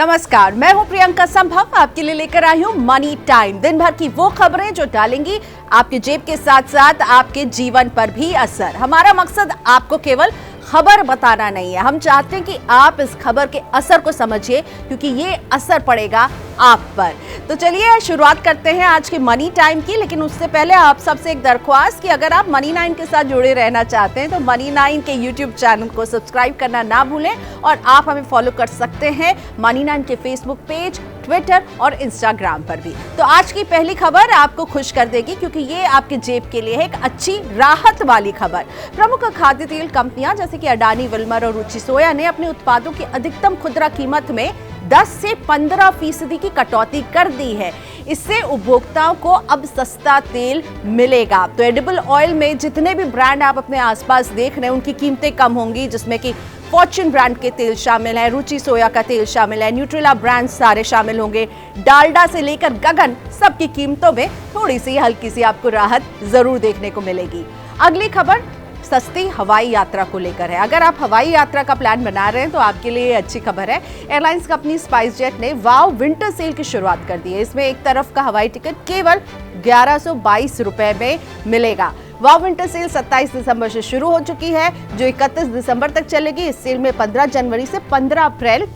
नमस्कार, मैं हूं प्रियंका संभव। आपके लिए लेकर आई हूं मनी टाइम। दिन भर की वो खबरें जो डालेंगी आपके जेब के साथ साथ आपके जीवन पर भी असर। हमारा मकसद आपको केवल खबर बताना नहीं है, हम चाहते हैं कि आप इस खबर के असर को समझिए, क्योंकि ये असर पड़ेगा आप पर। तो चलिए शुरुआत करते हैं आज के मनी टाइम की। लेकिन उससे पहले आप सबसे एक दरख्वास्त कि अगर आप मनी 9 के साथ जुड़े रहना चाहते हैं तो मनी 9 के यूट्यूब चैनल को सब्सक्राइब करना ना भूलें और आप हमें फॉलो कर सकते हैं मनी 9 के फेसबुक पेज, ट्विटर और इंस्टाग्राम पर भी। तो आज की पहली खबर आपको खुश कर देगी, क्योंकि ये आपके जेब के लिए है एक अच्छी राहत वाली खबर। प्रमुख खाद्य तेल कंपनियां जैसे कि अडानी, विल्मर और रुचि सोया ने अपने उत्पादों की अधिकतम खुदरा कीमत में 10 से 15% की कटौती कर दी है। इससे उपभोक्ताओं को अब सस्ता तेल मिलेगा। तो एडिबल ऑयल में जितने भी ब्रांड आप अपने आसपास देख रहे हैं उनकी कीमतें कम होंगी, जिसमें कि फॉर्च्यून ब्रांड के तेल शामिल है, रुचि सोया का तेल शामिल है, न्यूट्रेला ब्रांड सारे शामिल होंगे। डालडा से लेकर गगन सबकी कीमतों में थोड़ी सी हल्की सी आपको राहत जरूर देखने को मिलेगी। अगली खबर सस्ती हवाई यात्रा को लेकर है। अगर आप हवाई यात्रा का प्लान बना रहे हैं तो आपके लिए अच्छी खबर है। एयरलाइंस कंपनी स्पाइस जेट ने वाव विंटर सेल की शुरुआत कर दी है। इसमें एक तरफ का हवाई टिकट केवल 1122 रुपए में मिलेगा। वाव विंटर सेल 27 दिसंबर से शुरू हो चुकी है, जो 31 दिसंबर तक चलेगी। इस सेल में 15 जनवरी से 15 अप्रैल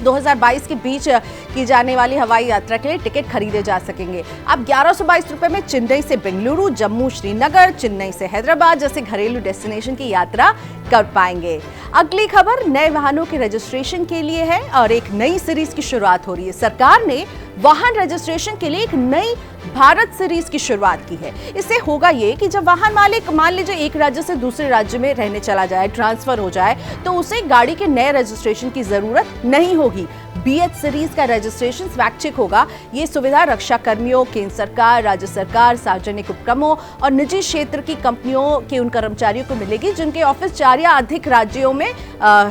2022 के बीच की जाने वाली हवाई यात्रा के लिए टिकट खरीदे जा सकेंगे। आप 1122 रुपए में चेन्नई से बेंगलुरु, जम्मू श्रीनगर, चेन्नई से हैदराबाद जैसे घरेलू डेस्टिनेशन की यात्रा कर पाएंगे। अगली खबर नए वाहनों के रजिस्ट्रेशन के लिए है और एक नई सीरीज की शुरुआत हो रही है। सरकार ने वाहन रजिस्ट्रेशन के लिए एक नई भारत सीरीज की शुरुआत की है। इससे होगा ये कि जब वाहन मालिक मान लीजिए एक राज्य से दूसरे राज्य में रहने चला जाए, ट्रांसफर हो जाए, तो उसे गाड़ी के नए रजिस्ट्रेशन की जरूरत नहीं होगी। BH सीरीज का रजिस्ट्रेशन स्वैच्छिक होगा। ये सुविधा रक्षा कर्मियों, केंद्र सरकार, राज्य सरकार, सार्वजनिक उपक्रमों और निजी क्षेत्र की कंपनियों के उन कर्मचारियों को मिलेगी जिनके ऑफिस 4 या अधिक राज्यों में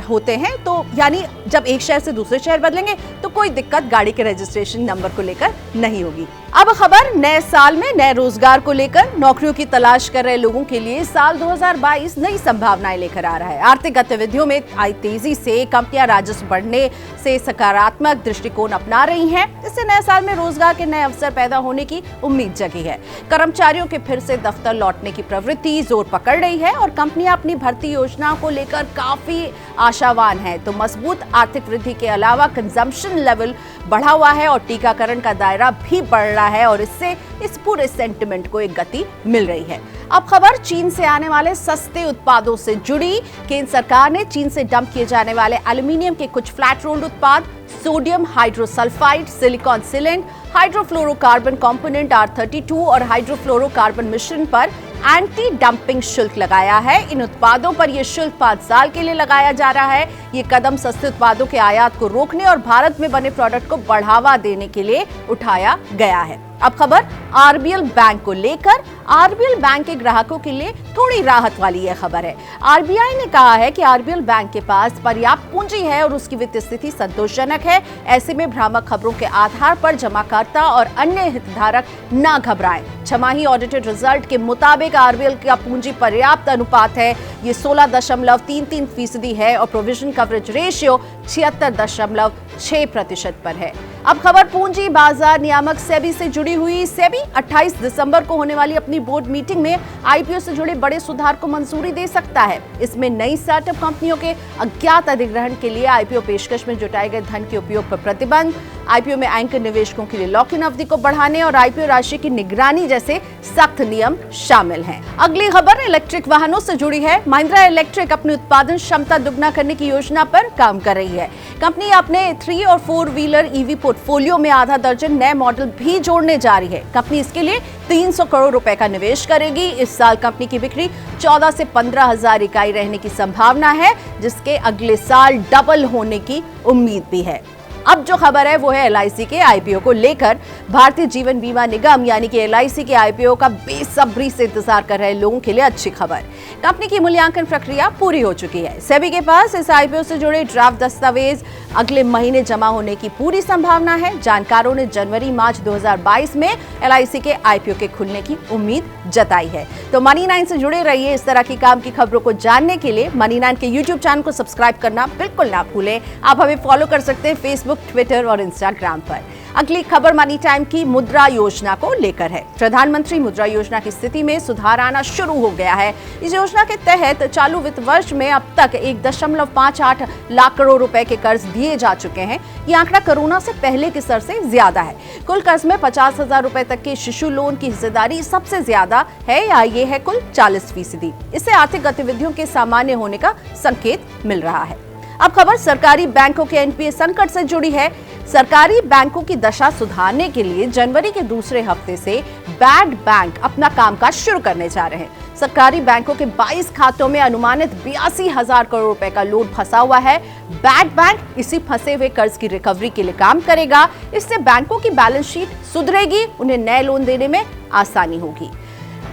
होते हैं। तो यानी जब एक शहर से दूसरे शहर बदलेंगे तो कोई दिक्कत गाड़ी के रजिस्ट्रेशन नंबर को लेकर नहीं होगी। अब खबर नए साल में नए रोजगार को लेकर। नौकरियों की तलाश कर रहे लोगों के लिए साल 2022 नई संभावनाएं लेकर आ रहा है। आर्थिक गतिविधियों में आई तेजी से कंपनियां राजस्व बढ़ने से सकारात्मक दृष्टिकोण अपना रही हैं। इससे नए साल में रोजगार के नए अवसर पैदा होने की उम्मीद जगी है। कर्मचारियों के फिर से दफ्तर लौटने की प्रवृत्ति जोर पकड़ रही है और कंपनियां अपनी भर्ती योजनाओं को लेकर काफी आशावान है। तो मजबूत आर्थिक वृद्धि के अलावा कंजम्पशन लेवल बढ़ा हुआ है और टीकाकरण का दायरा भी बढ़ रहा है और इससे इस पूरे सेंटिमेंट को एक गति मिल रही है। अब खबर चीन से आने वाले सस्ते उत्पादों से जुड़ी। केंद्र सरकार ने चीन से डंप किए जाने वाले एल्यूमिनियम के कुछ फ्लैट रोल्ड उत्पाद, sodium hydrosulphide, silicon silent, hydrofluorocarbon component R32 और हाइड्रोफ्लोरोकार्बन मिश्रण पर एंटी डंपिंग शुल्क लगाया है। इन उत्पादों पर यह शुल्क 5 साल के लिए लगाया जा रहा है। ये कदम सस्ते उत्पादों के आयात को रोकने और भारत में बने प्रोडक्ट को बढ़ावा देने के लिए उठाया गया है। अब खबर RBL बैंक को लेकर। RBL बैंक के ग्राहकों के लिए थोड़ी राहत वाली यह खबर है। RBI ने कहा है कि RBL बैंक के पास पर्याप्त पूंजी है और उसकी वित्तीय स्थिति संतोषजनक है। ऐसे में भ्रामक खबरों के आधार पर जमाकर्ता और अन्य हितधारक न घबराएं। छमाही ऑडिटेड रिजल्ट के मुताबिक RBL का पूंजी पर्याप्त अनुपात है। ये 16.33% है और प्रोविजन कवरेज रेशियो 76.6% पर है। अब खबर पूंजी बाजार नियामक सेबी से जुड़ी हुई। सेबी 28 दिसंबर को होने वाली अपनी बोर्ड मीटिंग में IPO से जुड़े बड़े सुधार को मंजूरी दे सकता है। इसमें नई स्टार्टअप कंपनियों के अज्ञात अधिग्रहण के लिए IPO पेशकश में जुटाए गए धन के उपयोग पर प्रतिबंध, IPO में एंकर निवेशकों के लिए लॉक इन अवधि को बढ़ाने और IPO राशि की निगरानी जैसे सख्त नियम शामिल हैं। अगली खबर इलेक्ट्रिक वाहनों से जुड़ी है। महिंद्रा इलेक्ट्रिक अपनी उत्पादन क्षमता दुगना करने की योजना पर काम कर रही है। कंपनी अपने 3 और 4 व्हीलर EV पोर्टफोलियो में आधा दर्जन नए मॉडल भी जोड़ने जा रही है। कंपनी इसके लिए 300 करोड़ रुपए का निवेश करेगी। इस साल कंपनी की बिक्री 14 से 15 हजार इकाई रहने की संभावना है, जिसके अगले साल डबल होने की उम्मीद भी है। अब जो खबर है वो है LIC के IPO को लेकर। भारतीय जीवन बीमा निगम यानी कि LIC के IPO का बेसब्री से इंतजार कर रहे लोगों के लिए अच्छी खबर। कंपनी की मूल्यांकन प्रक्रिया पूरी हो चुकी है। सेबी के पास इस IPO से जुड़े ड्राफ्ट दस्तावेज अगले महीने जमा होने की पूरी संभावना है। जानकारों ने जनवरी-मार्च 2022 में LIC के IPO के खुलने की उम्मीद जताई है। तो मनी 9 से जुड़े रहिए। इस तरह की काम की खबरों को जानने के लिए मनी 9 के YouTube चैनल को सब्सक्राइब करना बिल्कुल ना भूलें। आप हमें फॉलो कर सकते हैं फेसबुक फेसबुक, ट्विटर और इंस्टाग्राम पर। अगली खबर मनी टाइम की मुद्रा योजना को लेकर है। प्रधानमंत्री मुद्रा योजना की स्थिति में सुधार आना शुरू हो गया है। इस योजना के तहत चालू वित्त वर्ष में अब तक 1.58 लाख करोड़ रुपए के कर्ज दिए जा चुके हैं। ये आंकड़ा कोरोना से पहले के स्तर से ज्यादा है। कुल कर्ज में 50,000 रुपए तक के शिशु लोन की हिस्सेदारी सबसे ज्यादा है, या ये है कुल 40%। इससे आर्थिक गतिविधियों के सामान्य होने का संकेत मिल रहा है। अब खबर सरकारी बैंकों के एनपीए संकट से जुड़ी है। सरकारी बैंकों की दशा सुधारने के लिए जनवरी के दूसरे हफ्ते से बैड बैंक अपना कामकाज शुरू करने जा रहे हैं। सरकारी बैंकों के 22 खातों में अनुमानित 82,000 करोड़ रुपए का लोन फंसा हुआ है। बैड बैंक इसी फंसे हुए कर्ज की रिकवरी के लिए काम करेगा। इससे बैंकों की बैलेंस शीट सुधरेगी, उन्हें नए लोन देने में आसानी होगी।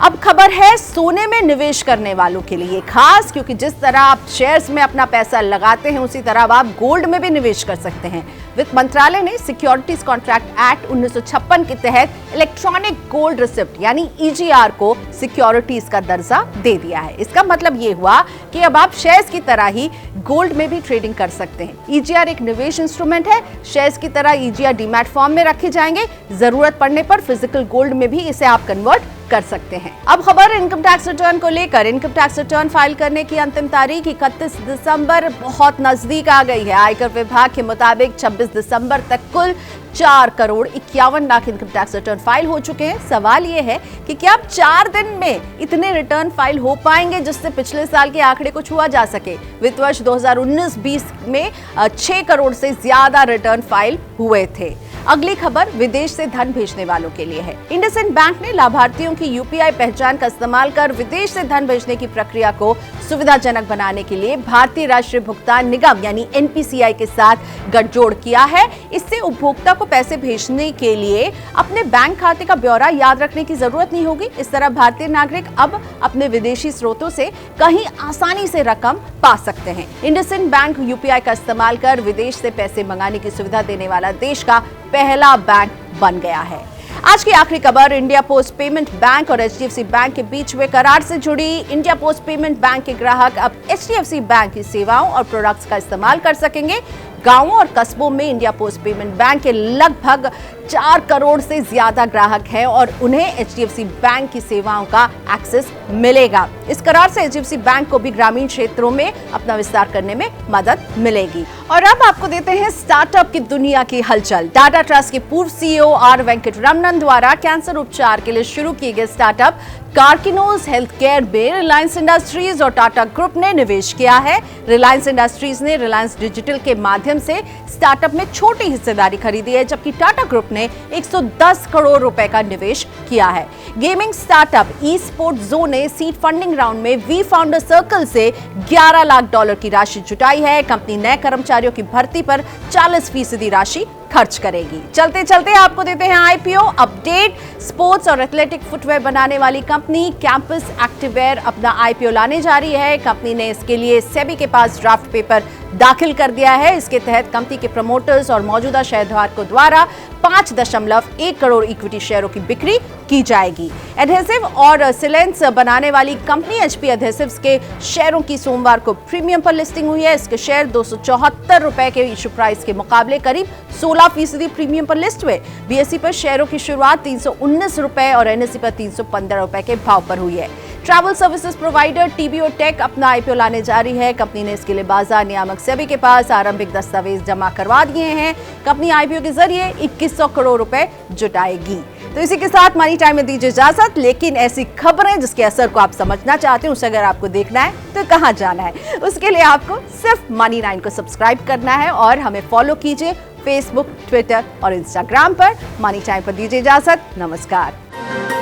अब खबर है सोने में निवेश करने वालों के लिए खास, क्योंकि जिस तरह आप शेयर्स में अपना पैसा लगाते हैं उसी तरह आप गोल्ड में भी निवेश कर सकते हैं। वित्त मंत्रालय ने सिक्योरिटीज कॉन्ट्रैक्ट एक्ट 1956 के तहत इलेक्ट्रॉनिक गोल्ड रिसिप्ट यानी ईजीआर को सिक्योरिटीज का दर्जा दे दिया है। इसका मतलब ये हुआ कि अब आप शेयर्स की तरह ही गोल्ड में भी ट्रेडिंग कर सकते हैं। ईजीआर एक निवेश इंस्ट्रूमेंट है। शेयर्स की तरह ईजीआर डीमैट फॉर्म में रखे जाएंगे। जरूरत पड़ने पर फिजिकल गोल्ड में भी इसे आप कन्वर्ट कर सकते हैं। अब खबर इनकम टैक्स रिटर्न को लेकर। इनकम टैक्स रिटर्न फाइल करने की अंतिम तारीख 31 दिसंबर बहुत नजदीक आ गई है। आयकर विभाग के मुताबिक 26 दिसंबर तक कुल 4,51,00,000 इनकम टैक्स रिटर्न फाइल हो चुके हैं। सवाल यह है कि क्या अब 4 दिन में इतने रिटर्न फाइल हो पाएंगे जिससे पिछले साल के आंकड़े को छुआ जा सके। वित्त वर्ष 2019-20 में 6 करोड़ से ज्यादा रिटर्न फाइल हुए थे। अगली खबर विदेश से धन भेजने वालों के लिए है। इंडसइंड बैंक ने लाभार्थियों की यूपीआई पहचान का इस्तेमाल कर विदेश से धन भेजने की प्रक्रिया को सुविधाजनक बनाने के लिए भारतीय राष्ट्रीय भुगतान निगम यानी एनपीसीआई के साथ गठजोड़ किया है। इससे उपभोक्ता को पैसे भेजने के लिए अपने बैंक खाते का ब्यौरा याद रखने की जरूरत नहीं होगी। इस तरह भारतीय नागरिक अब अपने विदेशी स्रोतों से कहीं आसानी से रकम पा सकते हैं। इंडसइंड बैंक यूपीआई का इस्तेमाल कर विदेश से पैसे मंगाने की सुविधा देने वाला देश का पहला बैंक बन गया है। आज की आखिरी खबर इंडिया पोस्ट पेमेंट बैंक और एचडीएफसी बैंक के बीच हुए करार से जुड़ी। इंडिया पोस्ट पेमेंट बैंक के ग्राहक अब एचडीएफसी बैंक की सेवाओं और प्रोडक्ट्स का इस्तेमाल कर सकेंगे। गांवों और कस्बों में इंडिया पोस्ट पेमेंट बैंक के लगभग 4 करोड़ से ज्यादा ग्राहक हैं और उन्हें एचडीएफसी बैंक की सेवाओं का एक्सेस मिलेगा। इस करार से एचडीएफसी बैंक को भी ग्रामीण क्षेत्रों में अपना विस्तार करने में मदद मिलेगी। और अब आपको देते हैं स्टार्टअप की दुनिया की हलचल। टाटा ट्रस्ट के पूर्व सीईओ आर वेंकटरमणन द्वारा कैंसर उपचार के लिए शुरू किए गए स्टार्टअप कार्किनोज हेल्थ केयर में रिलायंस इंडस्ट्रीज और टाटा ग्रुप ने निवेश किया है। रिलायंस इंडस्ट्रीज ने रिलायंस डिजिटल के माध्यम से स्टार्टअप में छोटी हिस्सेदारी खरीदी है, जबकि टाटा ग्रुप ने 110 करोड़ रुपए का निवेश किया है। गेमिंग स्टार्टअप ई स्पोर्ट जोन ने सीड फंडिंग राउंड में वी फाउंडर सर्कल से $11 लाख की राशि जुटाई है। कंपनी नए कर्मचारियों की भर्ती पर 40% राशि खर्च करेगी। चलते चलते आपको देते हैं आईपीओ अपडेट। स्पोर्ट्स और एथलेटिक फुटवेयर बनाने वाली कंपनी कैंपस एक्टिववेयर अपना आईपीओ लाने जा रही है। कंपनी ने इसके लिए सेबी के पास ड्राफ्ट पेपर दाखिल कर दिया है। इसके तहत कंपनी के प्रमोटर्स और मौजूदा शेयरधारकों द्वारा 5.1 करोड़ इक्विटी शेयरों की बिक्री की जाएगी। एडहेसिव और सिलेंस बनाने वाली कंपनी एचपी एडहेसिव्स के शेयरों की सोमवार को प्रीमियम पर लिस्टिंग हुई है। इसके शेयर 274 रुपए के इशू प्राइस के मुकाबले करीब 16% प्रीमियम पर लिस्ट हुए। बीएसई पर शेयरों की शुरुआत 319 रुपए और एनएसई पर 315 रुपए के भाव पर हुई है। Travel services provider TBO Tek अपना आईपीओ लाने जा रही है। कंपनी ने इसके लिए बाजार नियामक सेबी के पास आरंभिक दस्तावेज जमा करवा दिए हैं। कंपनी आईपीओ के जरिए 2100 करोड़ रुपए जुटाएगी। तो इसी के साथ मनी टाइम में दीजिए इजाजत, लेकिन ऐसी खबरें जिसके असर को आप समझना चाहते हैं उसे अगर आपको देखना है तो कहां जाना है, उसके लिए आपको सिर्फ मनी 9 को सब्सक्राइब करना है और हमें फॉलो कीजिए फेसबुक, ट्विटर और इंस्टाग्राम पर। मनी टाइम पर दीजिए इजाजत। नमस्कार।